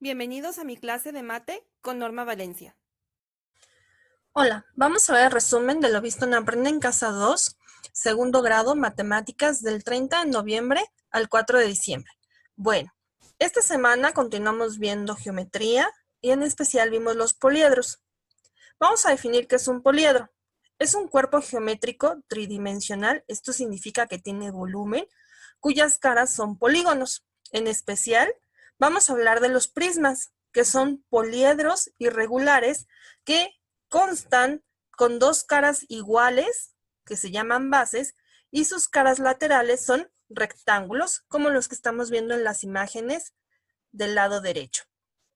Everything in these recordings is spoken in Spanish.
Bienvenidos a mi clase de mate con Norma Valencia. Hola, vamos a ver el resumen de lo visto en Aprende en Casa 2, segundo grado, matemáticas, del 30 de noviembre al 4 de diciembre. Bueno, esta semana continuamos viendo geometría y en especial vimos los poliedros. Vamos a definir qué es un poliedro. Es un cuerpo geométrico tridimensional, esto significa que tiene volumen, cuyas caras son polígonos. En especial, vamos a hablar de los prismas, que son poliedros irregulares que constan con dos caras iguales, que se llaman bases, y sus caras laterales son rectángulos, como los que estamos viendo en las imágenes del lado derecho.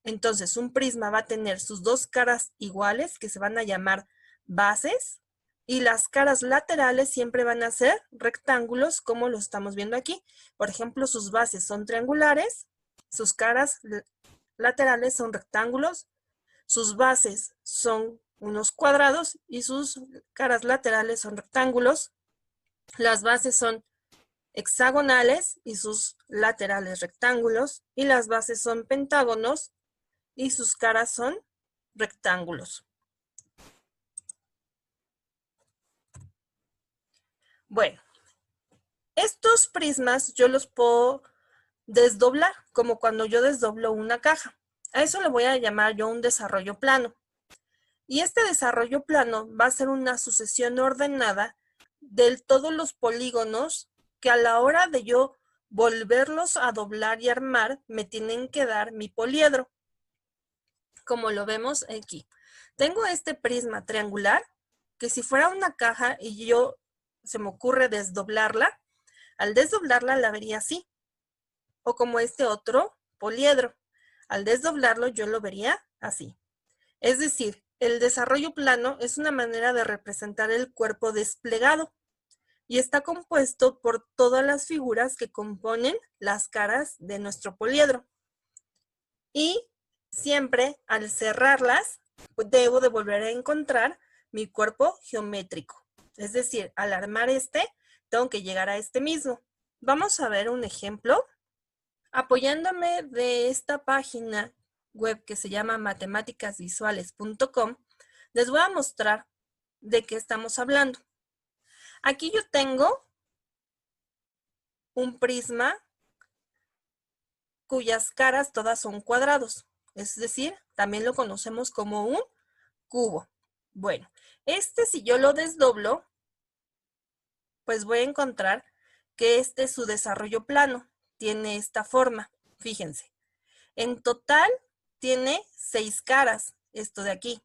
Entonces, un prisma va a tener sus dos caras iguales, que se van a llamar bases, y las caras laterales siempre van a ser rectángulos, como lo estamos viendo aquí. Por ejemplo, sus bases son triangulares, sus caras laterales son rectángulos, sus bases son unos cuadrados y sus caras laterales son rectángulos. Las bases son hexagonales y sus laterales rectángulos, y las bases son pentágonos y sus caras son rectángulos. Bueno, estos prismas yo los puedo desdoblar, como cuando yo desdoblo una caja. A eso le voy a llamar yo un desarrollo plano. Y este desarrollo plano va a ser una sucesión ordenada de todos los polígonos que a la hora de yo volverlos a doblar y armar, me tienen que dar mi poliedro. Como lo vemos aquí. Tengo este prisma triangular, que si fuera una caja y yo se me ocurre desdoblarla, al desdoblarla la vería así. O como este otro poliedro. Al desdoblarlo yo lo vería así. Es decir, el desarrollo plano es una manera de representar el cuerpo desplegado y está compuesto por todas las figuras que componen las caras de nuestro poliedro. Y siempre al cerrarlas, debo de volver a encontrar mi cuerpo geométrico. Es decir, al armar tengo que llegar a este mismo. Vamos a ver un ejemplo. Apoyándome de esta página web que se llama matemáticasvisuales.com, les voy a mostrar de qué estamos hablando. Aquí yo tengo un prisma cuyas caras todas son cuadrados, es decir, también lo conocemos como un cubo. Bueno, si yo lo desdoblo, pues voy a encontrar que es su desarrollo plano, tiene esta forma, fíjense. En total tiene 6 caras, esto de aquí.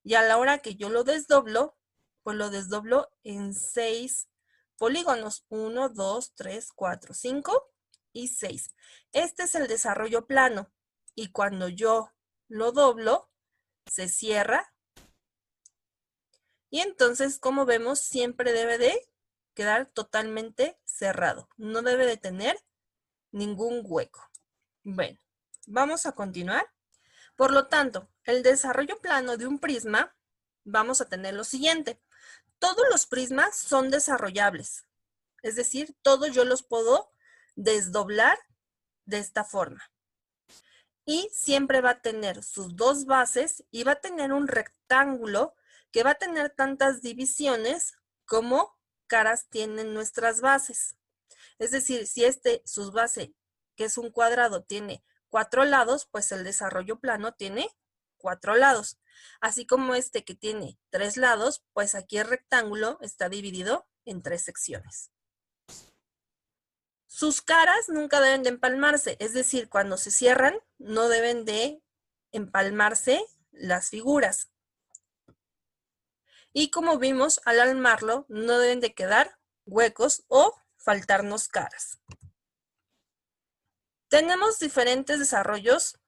Y a la hora que yo lo desdoblo, pues lo desdoblo en 6 polígonos. 1, 2, 3, 4, 5 y 6. Este es el desarrollo plano. Y cuando yo lo doblo, se cierra. Y entonces, como vemos, siempre debe de quedar totalmente cerrado. No debe de tener ningún hueco. Bueno, vamos a continuar. Por lo tanto, el desarrollo plano de un prisma, vamos a tener lo siguiente. Todos los prismas son desarrollables. Es decir, todos yo los puedo desdoblar de esta forma. Y siempre va a tener sus dos bases y va a tener un rectángulo que va a tener tantas divisiones como caras tienen nuestras bases. Es decir, si sus bases, que es un cuadrado, tiene 4 lados, pues el desarrollo plano tiene 4 lados. Así como que tiene 3 lados, pues aquí el rectángulo está dividido en 3 secciones. Sus caras nunca deben de empalmarse, es decir, cuando se cierran, no deben de empalmarse las figuras. Y como vimos, al armarlo, no deben de quedar huecos o faltarnos caras. Tenemos diferentes desarrollos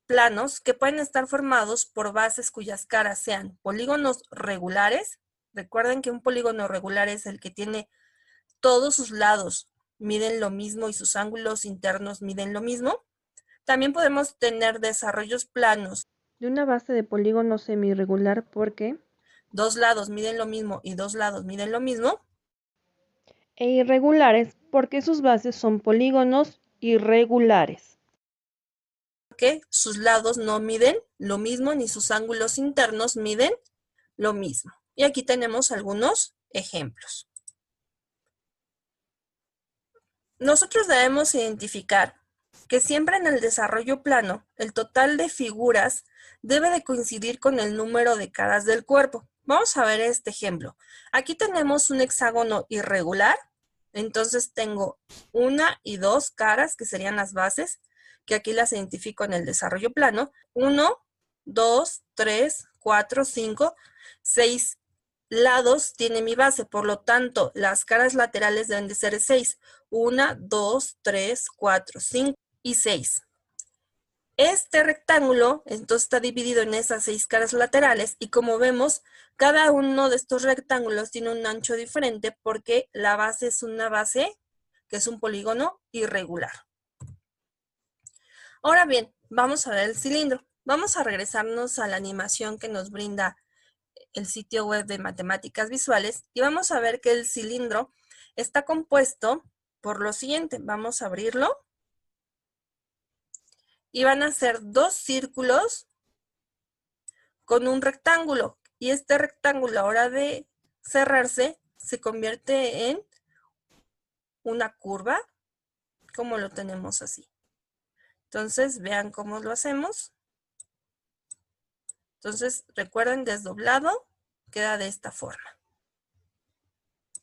planos que pueden estar formados por bases cuyas caras sean polígonos regulares. Recuerden que un polígono regular es el que tiene todos sus lados miden lo mismo y sus ángulos internos miden lo mismo. También podemos tener desarrollos planos De una base de polígono semiirregular porque dos lados miden lo mismo y dos lados miden lo mismo. e irregulares porque sus bases son polígonos irregulares. porque sus lados no miden lo mismo ni sus ángulos internos miden lo mismo. Y aquí tenemos algunos ejemplos. Nosotros debemos identificar que siempre en el desarrollo plano, el total de figuras debe de coincidir con el número de caras del cuerpo. Vamos a ver este ejemplo. Aquí tenemos un hexágono irregular, entonces tengo 1 y 2 caras, que serían las bases, que aquí las identifico en el desarrollo plano. 1, 2, 3, 4, 5, 6 lados tiene mi base, por lo tanto, las caras laterales deben de ser 6. 1, 2, 3, 4, 5 y 6. Este rectángulo entonces está dividido en esas 6 caras laterales y como vemos, cada uno de estos rectángulos tiene un ancho diferente porque la base es una base que es un polígono irregular. Ahora bien, vamos a ver el cilindro. Vamos a regresarnos a la animación que nos brinda el sitio web de Matemáticas Visuales y vamos a ver que el cilindro está compuesto por lo siguiente. Vamos a abrirlo. Y van a ser 2 círculos con un rectángulo. Y este rectángulo a la hora de cerrarse se convierte en una curva, como lo tenemos así. Entonces, vean cómo lo hacemos. Entonces, recuerden, desdoblado queda de esta forma.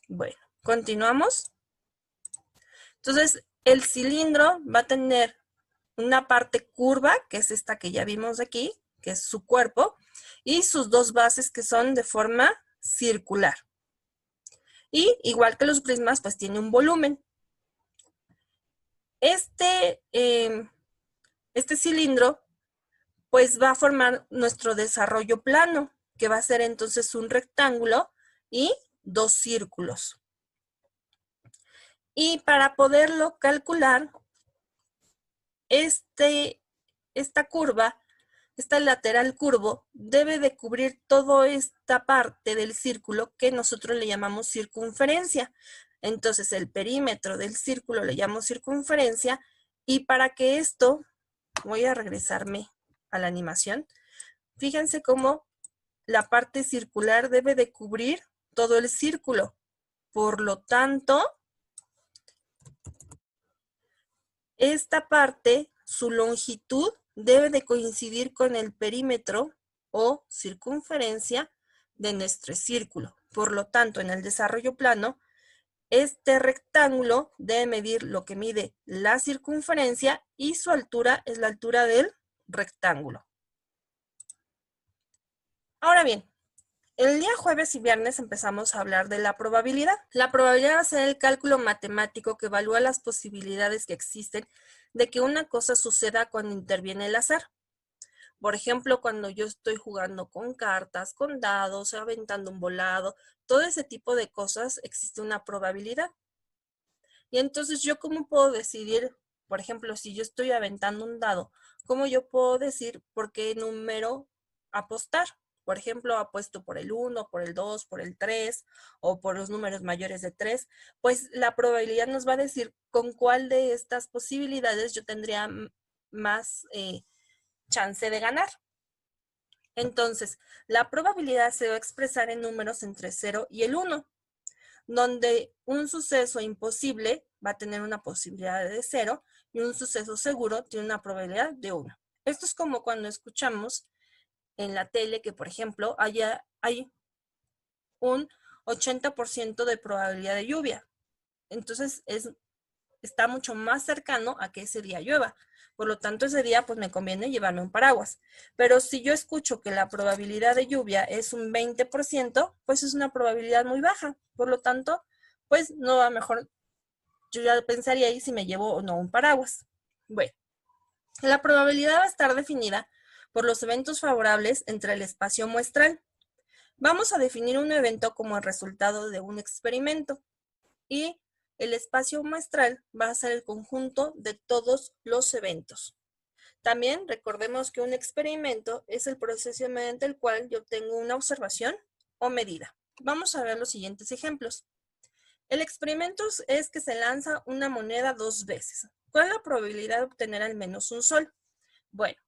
Bueno, continuamos. Entonces, el cilindro va a tener una parte curva, que es esta que ya vimos aquí, que es su cuerpo, y sus 2 bases que son de forma circular. Y igual que los prismas, pues tiene un volumen. Este cilindro, pues va a formar nuestro desarrollo plano, que va a ser entonces un rectángulo y 2 círculos. Y para poderlo calcular, esta curva, este lateral curvo, debe de cubrir toda esta parte del círculo que nosotros le llamamos circunferencia. Entonces, el perímetro del círculo le llamamos circunferencia y para que esto, voy a regresarme a la animación, fíjense cómo la parte circular debe de cubrir todo el círculo. Por lo tanto, esta parte, su longitud, debe de coincidir con el perímetro o circunferencia de nuestro círculo. Por lo tanto, en el desarrollo plano, este rectángulo debe medir lo que mide la circunferencia y su altura es la altura del rectángulo. Ahora bien, el día jueves y viernes empezamos a hablar de la probabilidad. La probabilidad va a ser el cálculo matemático que evalúa las posibilidades que existen de que una cosa suceda cuando interviene el azar. Por ejemplo, cuando yo estoy jugando con cartas, con dados, aventando un volado, todo ese tipo de cosas existe una probabilidad. Y entonces, ¿yo cómo puedo decidir, por ejemplo, si yo estoy aventando un dado, cómo yo puedo decir por qué número apostar? Por ejemplo, apuesto por el 1, por el 2, por el 3 o por los números mayores de 3. Pues la probabilidad nos va a decir con cuál de estas posibilidades yo tendría más chance de ganar. Entonces, la probabilidad se va a expresar en números entre 0 y el 1, donde un suceso imposible va a tener una posibilidad de 0 y un suceso seguro tiene una probabilidad de 1. Esto es como cuando escuchamos en la tele que, por ejemplo, hay un 80% de probabilidad de lluvia. Entonces, está mucho más cercano a que ese día llueva. Por lo tanto, ese día pues me conviene llevarme un paraguas. Pero si yo escucho que la probabilidad de lluvia es un 20%, pues es una probabilidad muy baja. Por lo tanto, pues no va mejor. Yo ya pensaría ahí si me llevo o no un paraguas. Bueno, la probabilidad va a estar definida por los eventos favorables entre el espacio muestral. Vamos a definir un evento como el resultado de un experimento y el espacio muestral va a ser el conjunto de todos los eventos. También recordemos que un experimento es el proceso mediante el cual yo obtengo una observación o medida. Vamos a ver los siguientes ejemplos. El experimento es que se lanza una moneda 2 veces. ¿Cuál es la probabilidad de obtener al menos un sol? Bueno,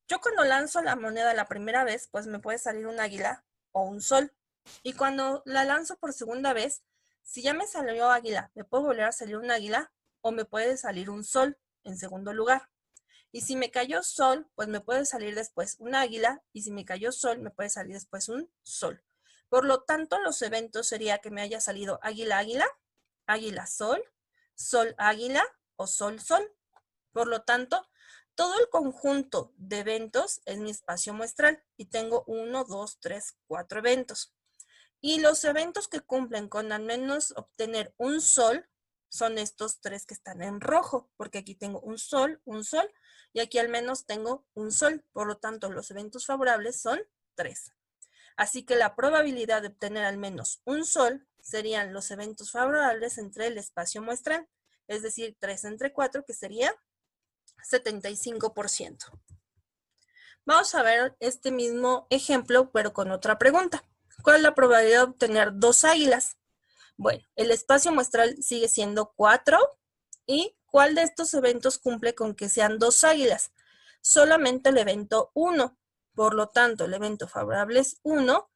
yo cuando lanzo la moneda la primera vez, pues me puede salir un águila o un sol. Y cuando la lanzo por segunda vez, si ya me salió águila, me puede volver a salir un águila o me puede salir un sol en segundo lugar. Y si me cayó sol, pues me puede salir después un águila, y si me cayó sol, me puede salir después un sol. Por lo tanto, los eventos sería que me haya salido águila, águila, águila, sol, sol, águila o sol, sol. Por lo tanto, todo el conjunto de eventos es mi espacio muestral y tengo 1, 2, 3, 4 eventos. Y los eventos que cumplen con al menos obtener un sol son estos 3 que están en rojo, porque aquí tengo un sol, y aquí al menos tengo un sol. Por lo tanto, los eventos favorables son 3. Así que la probabilidad de obtener al menos un sol serían los eventos favorables entre el espacio muestral, es decir, 3 entre 4, que sería 75%. Vamos a ver este mismo ejemplo, pero con otra pregunta. ¿Cuál es la probabilidad de obtener 2 águilas? Bueno, el espacio muestral sigue siendo 4. ¿Y cuál de estos eventos cumple con que sean 2 águilas? Solamente el evento 1. Por lo tanto, el evento favorable es 1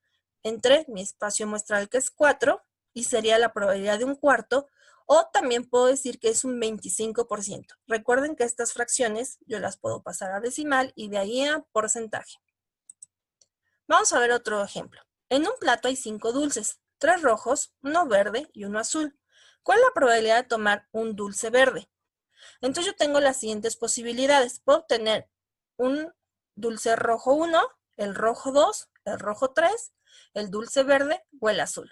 entre mi espacio muestral, que es 4, y sería la probabilidad de un cuarto, o también puedo decir que es un 25%. Recuerden que estas fracciones yo las puedo pasar a decimal y de ahí a porcentaje. Vamos a ver otro ejemplo. En un plato hay 5 dulces, 3 rojos, 1 verde y 1 azul. ¿Cuál es la probabilidad de tomar un dulce verde? Entonces yo tengo las siguientes posibilidades. Puedo obtener un dulce rojo 1, el rojo 2, el rojo 3, el dulce verde o el azul.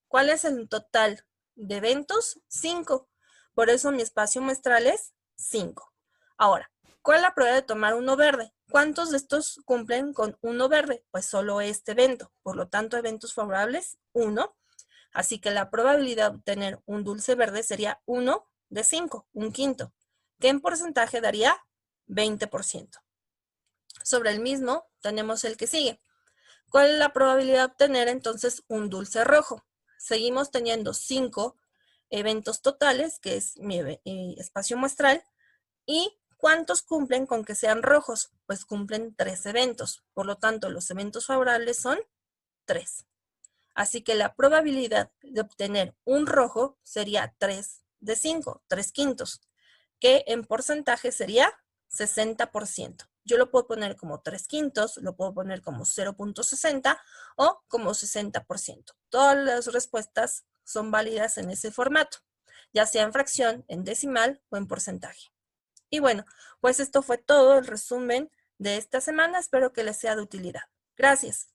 ¿Cuál es el total de eventos? 5. Por eso mi espacio muestral es 5. Ahora, ¿cuál es la probabilidad de tomar uno verde? ¿Cuántos de estos cumplen con uno verde? Pues solo este evento. Por lo tanto, eventos favorables, 1. Así que la probabilidad de obtener un dulce verde sería 1 de 5, un quinto, que en porcentaje daría 20%. Sobre el mismo, tenemos el que sigue. ¿Cuál es la probabilidad de obtener entonces un dulce rojo? Seguimos teniendo 5 eventos totales, que es mi espacio muestral, y ¿cuántos cumplen con que sean rojos? Pues cumplen 3 eventos. Por lo tanto, los eventos favorables son 3. Así que la probabilidad de obtener un rojo sería 3 de 5, 3 quintos, que en porcentaje sería 60%. Yo lo puedo poner como 3 quintos, lo puedo poner como 0.60 o como 60%. Todas las respuestas son válidas en ese formato, ya sea en fracción, en decimal o en porcentaje. Y bueno, pues esto fue todo el resumen de esta semana. Espero que les sea de utilidad. Gracias.